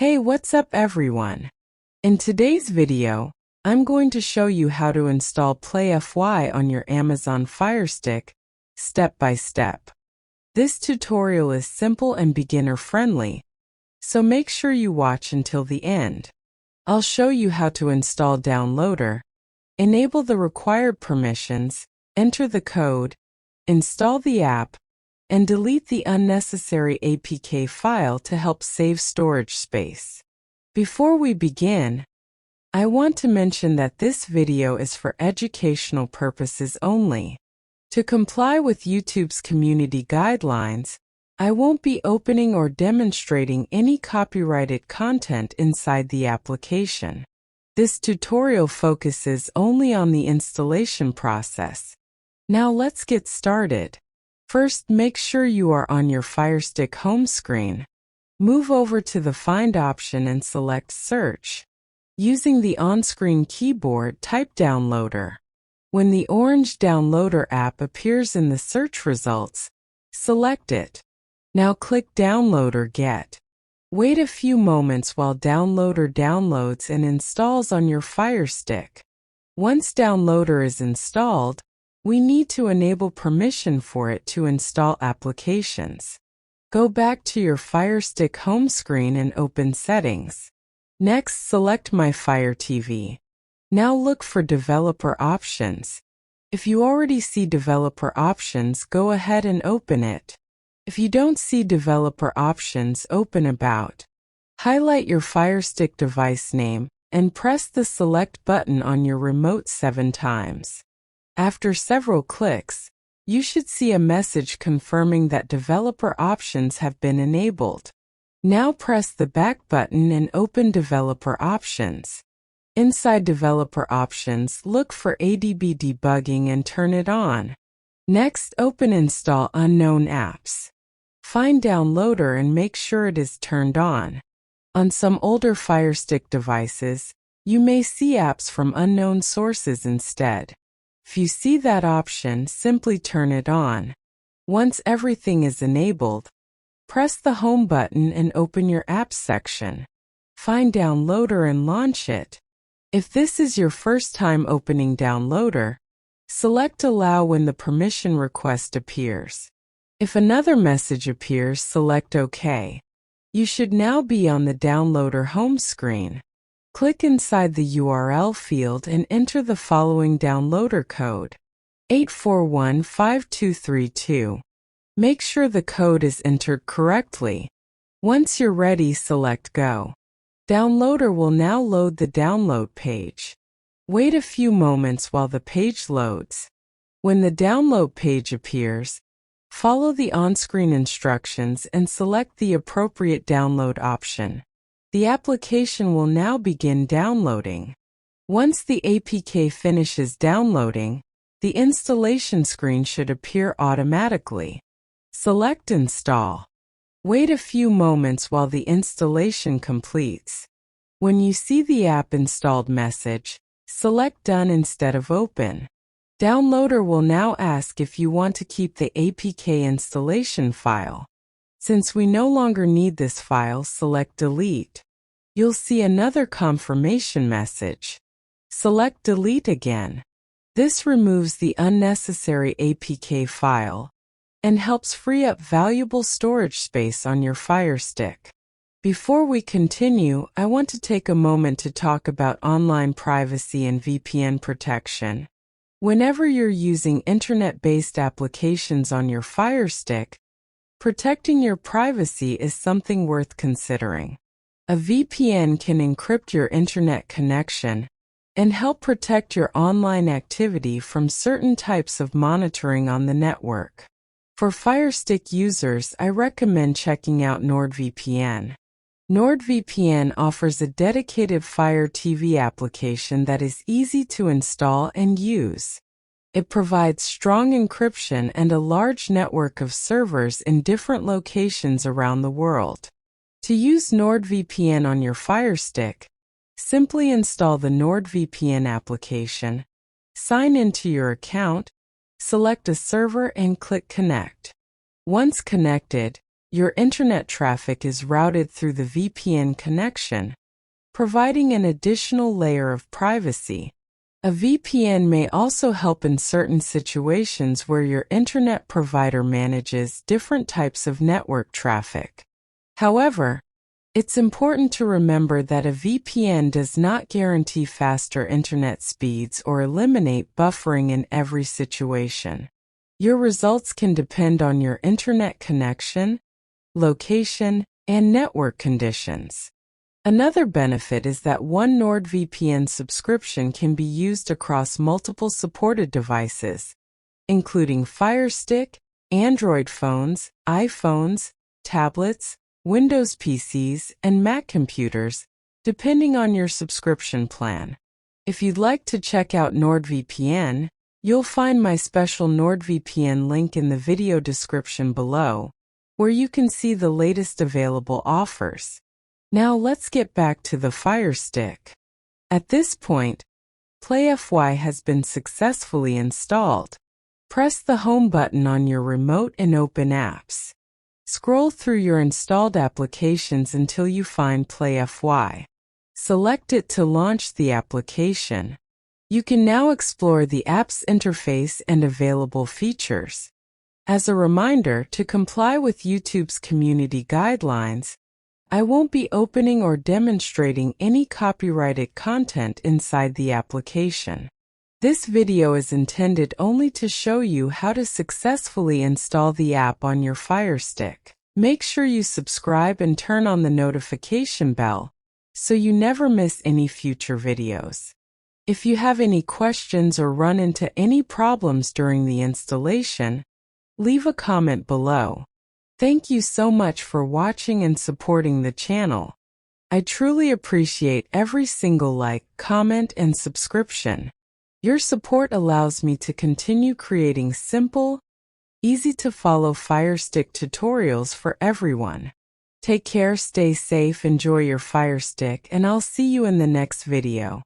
Hey, what's up everyone? In today's video, I'm going to show you how to install PlayFy on your Amazon Fire Stick, step by step. This tutorial is simple and beginner-friendly, so make sure you watch until the end. I'll show you how to install Downloader, enable the required permissions, enter the code, install the app, and delete the unnecessary APK file to help save storage space. Before we begin, I want to mention that this video is for educational purposes only. To comply with YouTube's community guidelines, I won't be opening or demonstrating any copyrighted content inside the application. This tutorial focuses only on the installation process. Now let's get started. First, make sure you are on your FireStick home screen. Move over to the Find option and select Search. Using the on-screen keyboard, type Downloader. When the orange Downloader app appears in the search results, select it. Now click Download or Get. Wait a few moments while Downloader downloads and installs on your Fire Stick. Once Downloader is installed, we need to enable permission for it to install applications. Go back to your Fire Stick home screen and open Settings. Next, select My Fire TV. Now look for Developer Options. If you already see Developer Options, go ahead and open it. If you don't see Developer Options, open About. Highlight your Fire Stick device name and press the Select button on your remote 7 times. After several clicks, you should see a message confirming that developer options have been enabled. Now press the back button and open Developer Options. Inside Developer Options, look for ADB debugging and turn it on. Next, open Install Unknown Apps. Find Downloader and make sure it is turned on. On some older Fire Stick devices, you may see apps from unknown sources instead. If you see that option, simply turn it on. Once everything is enabled, press the Home button and open your Apps section. Find Downloader and launch it. If this is your first time opening Downloader, select Allow when the permission request appears. If another message appears, select OK. You should now be on the Downloader home screen. Click inside the URL field and enter the following downloader code: 8415232. Make sure the code is entered correctly. Once you're ready, select Go. Downloader will now load the download page. Wait a few moments while the page loads. When the download page appears, follow the on-screen instructions and select the appropriate download option. The application will now begin downloading. Once the APK finishes downloading, the installation screen should appear automatically. Select Install. Wait a few moments while the installation completes. When you see the app installed message, select Done instead of Open. Downloader will now ask if you want to keep the APK installation file. Since we no longer need this file, select Delete. You'll see another confirmation message. Select Delete again. This removes the unnecessary APK file and helps free up valuable storage space on your Fire Stick. Before we continue, I want to take a moment to talk about online privacy and VPN protection. Whenever you're using internet-based applications on your Fire Stick, protecting your privacy is something worth considering. A VPN can encrypt your internet connection and help protect your online activity from certain types of monitoring on the network. For Fire Stick users, I recommend checking out NordVPN. NordVPN offers a dedicated Fire TV application that is easy to install and use. It provides strong encryption and a large network of servers in different locations around the world. To use NordVPN on your Fire Stick, simply install the NordVPN application, sign into your account, select a server and click Connect. Once connected, your internet traffic is routed through the VPN connection, providing an additional layer of privacy. A VPN may also help in certain situations where your internet provider manages different types of network traffic. However, it's important to remember that a VPN does not guarantee faster internet speeds or eliminate buffering in every situation. Your results can depend on your internet connection, location, and network conditions. Another benefit is that one NordVPN subscription can be used across multiple supported devices, including FireStick, Android phones, iPhones, tablets, Windows PCs, and Mac computers, depending on your subscription plan. If you'd like to check out NordVPN, you'll find my special NordVPN link in the video description below, where you can see the latest available offers. Now let's get back to the FireStick. At this point, PlayFy has been successfully installed. Press the Home button on your remote and open Apps. Scroll through your installed applications until you find PlayFy. Select it to launch the application. You can now explore the app's interface and available features. As a reminder, to comply with YouTube's community guidelines, I won't be opening or demonstrating any copyrighted content inside the application. This video is intended only to show you how to successfully install the app on your FireStick. Make sure you subscribe and turn on the notification bell so you never miss any future videos. If you have any questions or run into any problems during the installation, leave a comment below. Thank you so much for watching and supporting the channel. I truly appreciate every single like, comment, and subscription. Your support allows me to continue creating simple, easy-to-follow FireStick tutorials for everyone. Take care, stay safe, enjoy your FireStick, and I'll see you in the next video.